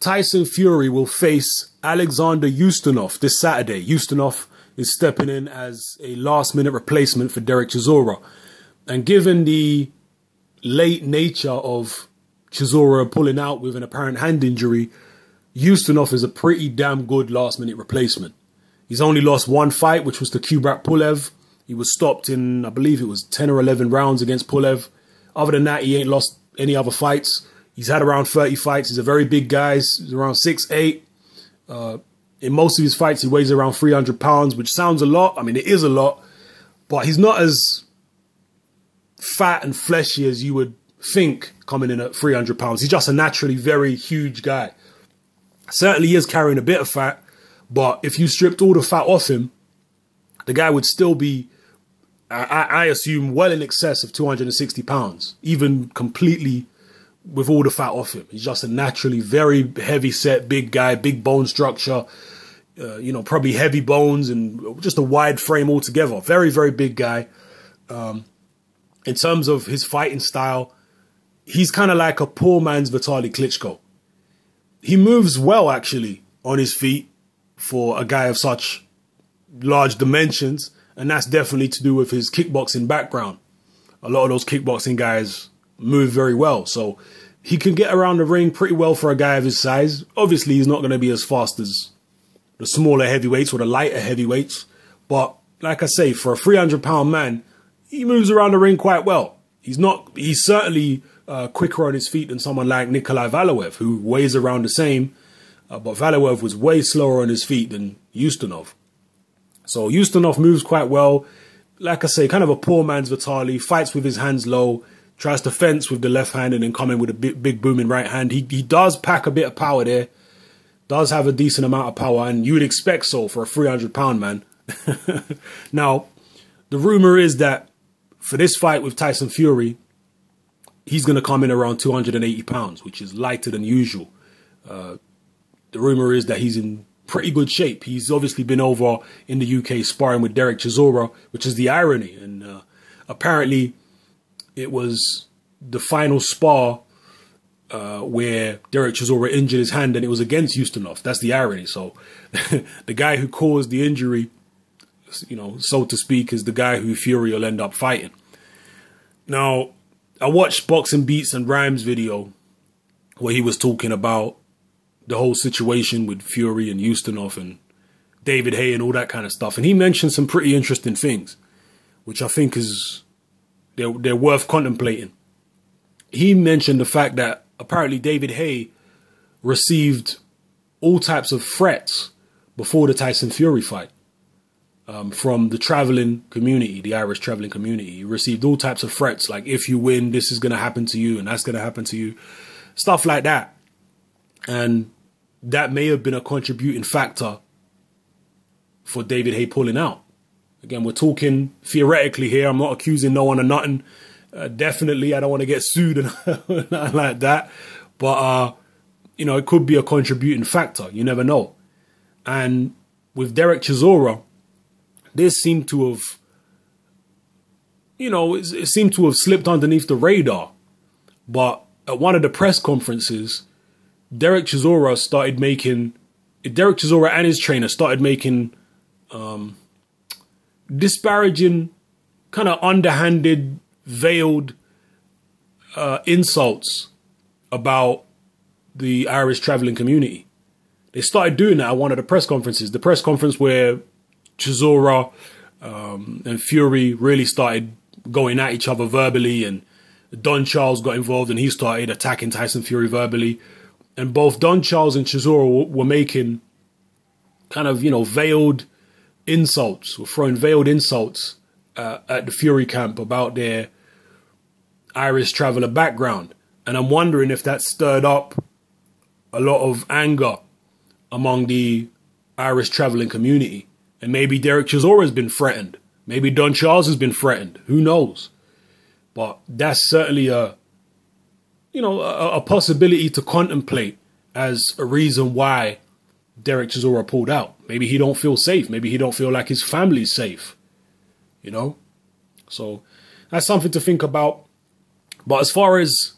Tyson Fury will face Alexander Ustinov this Saturday. Ustinov is stepping in as a last-minute replacement for Derek Chisora. And given the late nature of Chisora pulling out with an apparent hand injury, Ustinov is a pretty damn good last-minute replacement. He's only lost one fight, which was to Kubrat Pulev. He was stopped in, I believe it was 10 or 11 rounds against Pulev. Other than that, he ain't lost any other fights. He's had around 30 fights. He's a very big guy. He's around 6'8". In most of his fights, he weighs around 300 pounds, which sounds a lot. I mean, it is a lot. But he's not as fat and fleshy as you would think coming in at 300 pounds. He's just a naturally very huge guy. Certainly he is carrying a bit of fat. But if you stripped all the fat off him, the guy would still be, I assume, well in excess of 260 pounds, even completely with all the fat off him. He's just a naturally very heavy set, big guy, big bone structure, probably heavy bones and just a wide frame altogether. Very, very big guy. In terms of his fighting style, he's kind of like a poor man's Vitaly Klitschko. He moves well, actually, on his feet for a guy of such large dimensions, and that's definitely to do with his kickboxing background. A lot of those kickboxing guys move very well, so he can get around the ring pretty well for a guy of his size. Obviously, he's not going to be as fast as the smaller heavyweights or the lighter heavyweights, but like I say, for a 300-pound man, he moves around the ring quite well. He's certainly quicker on his feet than someone like Nikolai Valoev, who weighs around the same, but Valoev was way slower on his feet than Ustinov. So Ustinov moves quite well. Like I say, kind of a poor man's Vitaly, fights with his hands low, tries to fence with the left hand and then come in with a big booming right hand. He does pack a bit of power there, does have a decent amount of power, and you would expect so for a 300-pound man. Now, the rumor is that for this fight with Tyson Fury, he's going to come in around 280 pounds, which is lighter than usual. The rumor is that he's in pretty good shape. He's obviously been over in the UK sparring with Derek Chisora, which is the irony. And apparently it was the final spar where Derek Chisora injured his hand and it was against Ustinov. That's the irony. So the guy who caused the injury, so to speak, is the guy who Fury will end up fighting. Now, I watched Boxing Beats and Rhymes video where he was talking about the whole situation with Fury and Ustinov and David Haye and all that kind of stuff. And he mentioned some pretty interesting things, which I think they're worth contemplating. He mentioned the fact that apparently David Haye received all types of threats before the Tyson Fury fight from the traveling community, the Irish traveling community. He received all types of threats, like if you win, this is going to happen to you and that's going to happen to you, stuff like that. And that may have been a contributing factor for David Haye pulling out. Again, we're talking theoretically here. I'm not accusing no one of nothing. Definitely, I don't want to get sued and nothing like that. But, it could be a contributing factor. You never know. And with Derek Chisora, this seemed to have, it seemed to have slipped underneath the radar. But at one of the press conferences, Derek Chisora and his trainer started making disparaging, kind of underhanded, veiled insults about the Irish traveling community. They started doing that at one of the press conferences. The press conference where Chisora and Fury really started going at each other verbally, and Don Charles got involved and he started attacking Tyson Fury verbally. And both Don Charles and Chisora were making kind of, veiled insults, were throwing veiled insults at the Fury camp about their Irish traveller background. And I'm wondering if that stirred up a lot of anger among the Irish travelling community. And maybe Derek Chisora has been threatened. Maybe Don Charles has been threatened. Who knows? But that's certainly a possibility to contemplate as a reason why Derek Chisora pulled out. Maybe he don't feel safe. Maybe he don't feel like his family's safe. So that's something to think about. But as far as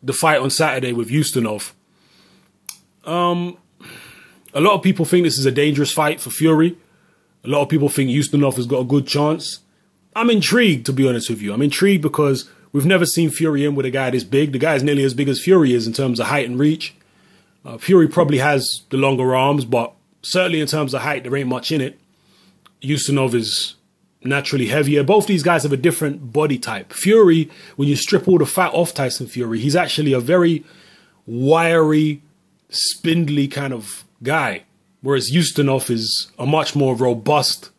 the fight on Saturday with Ustinov, A lot of people think this is a dangerous fight for Fury. A lot of people think Ustinov has got a good chance. I'm intrigued, to be honest with you. I'm intrigued because we've never seen Fury in with a guy this big. The guy is nearly as big as Fury is in terms of height and reach. Fury probably has the longer arms, but certainly in terms of height, there ain't much in it. Ustinov is naturally heavier. Both these guys have a different body type. Fury, when you strip all the fat off Tyson Fury, he's actually a very wiry, spindly kind of guy. Whereas Ustinov is a much more robust,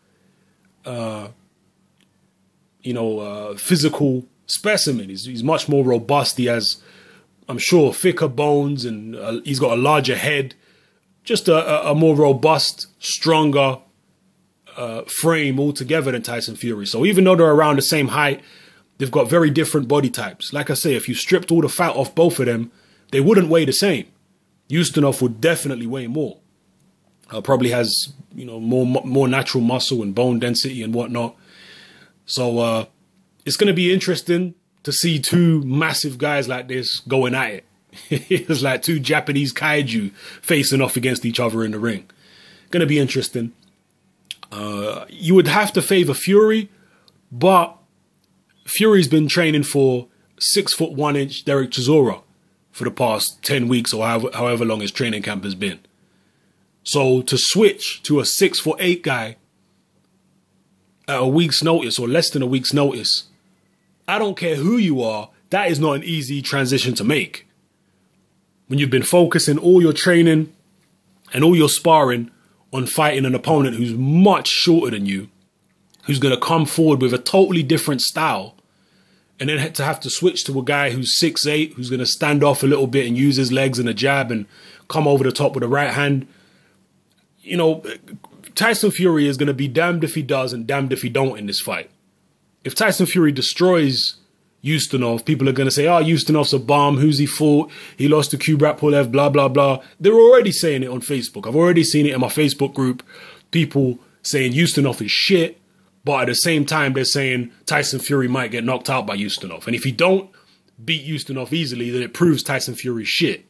physical specimen. He's much more robust. He has, I'm sure, thicker bones, and he's got a larger head. Just a more robust, stronger frame altogether than Tyson Fury. So even though they're around the same height, they've got very different body types. Like I say, if you stripped all the fat off both of them, they wouldn't weigh the same. Ustinov would definitely weigh more. Probably has, more natural muscle and bone density and whatnot. So it's going to be interesting to see two massive guys like this going at it. It's like two Japanese kaiju facing off against each other in the ring. Going to be interesting. You would have to favor Fury, but Fury's been training for 6'1" Derek Chisora for the past 10 weeks or however long his training camp has been. So to switch to a 6'8" guy at a week's notice or less than a week's notice, I don't care who you are, that is not an easy transition to make. When you've been focusing all your training and all your sparring on fighting an opponent who's much shorter than you, who's going to come forward with a totally different style, and then to have to switch to a guy who's 6'8", who's going to stand off a little bit and use his legs and a jab and come over the top with a right hand. Tyson Fury is going to be damned if he does and damned if he don't in this fight. If Tyson Fury destroys Ustinov, people are going to say, Ustinov's a bomb. Who's he fought? He lost to Kubrat Pulev, blah, blah, blah. They're already saying it on Facebook. I've already seen it in my Facebook group. People saying Ustinov is shit. But at the same time, they're saying Tyson Fury might get knocked out by Ustinov. And if he don't beat Ustinov easily, then it proves Tyson Fury's shit.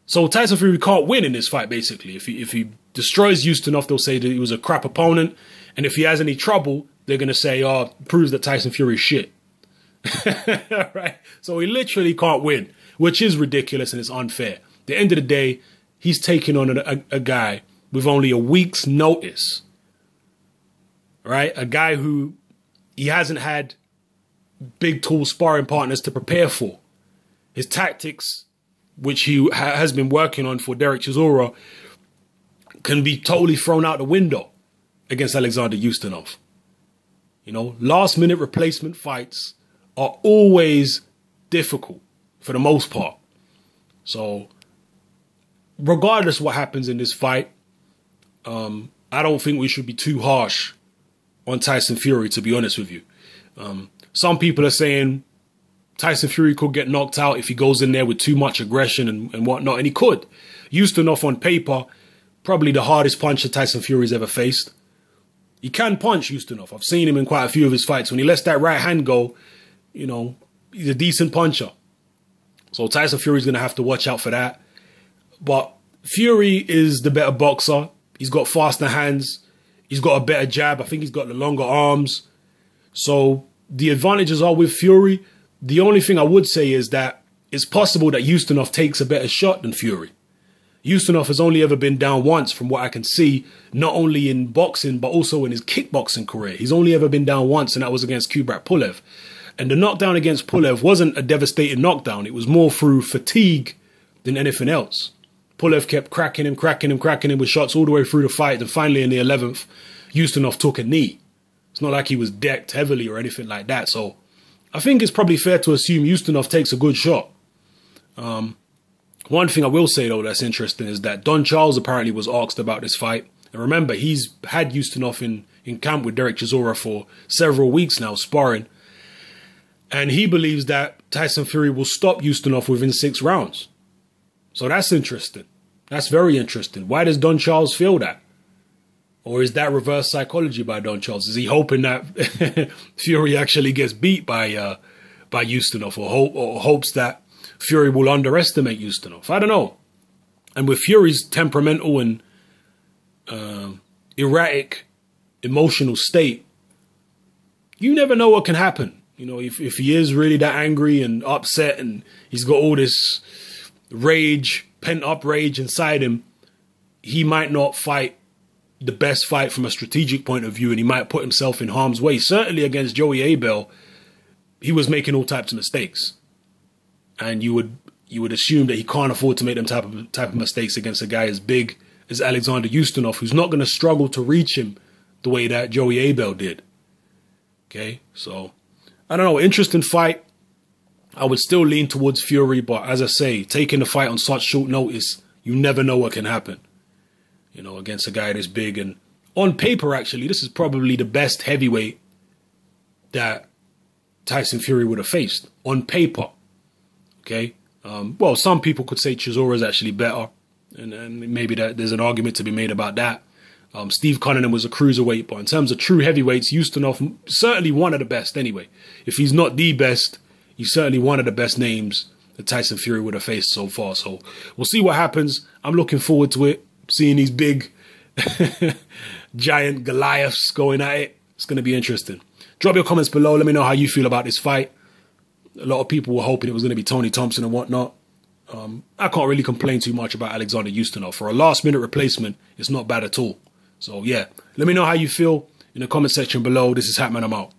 So Tyson Fury can't win in this fight, basically. If he destroys Ustinov, they'll say that he was a crap opponent. And if he has any trouble, they're going to say, proves that Tyson Fury's shit. Right? So he literally can't win, which is ridiculous and it's unfair. At the end of the day, he's taking on a guy with only a week's notice. Right? A guy who he hasn't had big tool sparring partners to prepare for. His tactics, which he has been working on for Derek Chisora, can be totally thrown out the window against Alexander Ustinov. Last minute replacement fights are always difficult for the most part. So regardless of what happens in this fight, I don't think we should be too harsh on Tyson Fury, to be honest with you. Some people are saying Tyson Fury could get knocked out if he goes in there with too much aggression and whatnot, and he could. Ustinov on paper, probably the hardest puncher Tyson Fury's ever faced. He can punch, Ustinov. I've seen him in quite a few of his fights. When he lets that right hand go, he's a decent puncher. So Tyson Fury's going to have to watch out for that. But Fury is the better boxer. He's got faster hands. He's got a better jab. I think he's got the longer arms. So the advantages are with Fury. The only thing I would say is that it's possible that Ustinov takes a better shot than Fury. Ustinov has only ever been down once from what I can see, not only in boxing, but also in his kickboxing career. He's only ever been down once, and that was against Kubrat Pulev. And the knockdown against Pulev wasn't a devastating knockdown. It was more through fatigue than anything else. Pulev kept cracking him with shots all the way through the fight. And finally, in the 11th, Ustinov took a knee. It's not like he was decked heavily or anything like that. So I think it's probably fair to assume Ustinov takes a good shot. One thing I will say, though, that's interesting is that Don Charles apparently was asked about this fight. And remember, he's had Ustinov in camp with Derek Chisora for several weeks now, sparring. And he believes that Tyson Fury will stop Ustinov within 6 rounds. So that's interesting. That's very interesting. Why does Don Charles feel that? Or is that reverse psychology by Don Charles? Is he hoping that Fury actually gets beat by Ustinov or hopes that Fury will underestimate Ustinov? I don't know. And with Fury's temperamental and erratic emotional state, you never know what can happen. You know, if he is really that angry and upset and he's got all this rage, pent-up rage inside him, he might not fight the best fight from a strategic point of view, and he might put himself in harm's way. Certainly against Joey Abel, he was making all types of mistakes. And you would assume that he can't afford to make them type of mistakes against a guy as big as Alexander Ustinov, who's not going to struggle to reach him the way that Joey Abel did. Okay, so I don't know, interesting fight. I would still lean towards Fury, but as I say, taking the fight on such short notice, you never know what can happen. You know, against a guy this big. And on paper, actually, this is probably the best heavyweight that Tyson Fury would have faced. On paper. Okay? Well, some people could say Chisora is actually better. And maybe there's an argument to be made about that. Steve Cunningham was a cruiserweight, but in terms of true heavyweights, Ustinov, certainly one of the best anyway. If he's not the best, he's certainly one of the best names that Tyson Fury would have faced so far. So we'll see what happens. I'm looking forward to it. Seeing these big giant Goliaths going at it. It's going to be interesting. Drop your comments below. Let me know how you feel about this fight. A lot of people were hoping it was going to be Tony Thompson and whatnot. I can't really complain too much about Alexander Ustinov. For a last-minute replacement, it's not bad at all. So, yeah, let me know how you feel in the comment section below. This is Hatman. I'm out.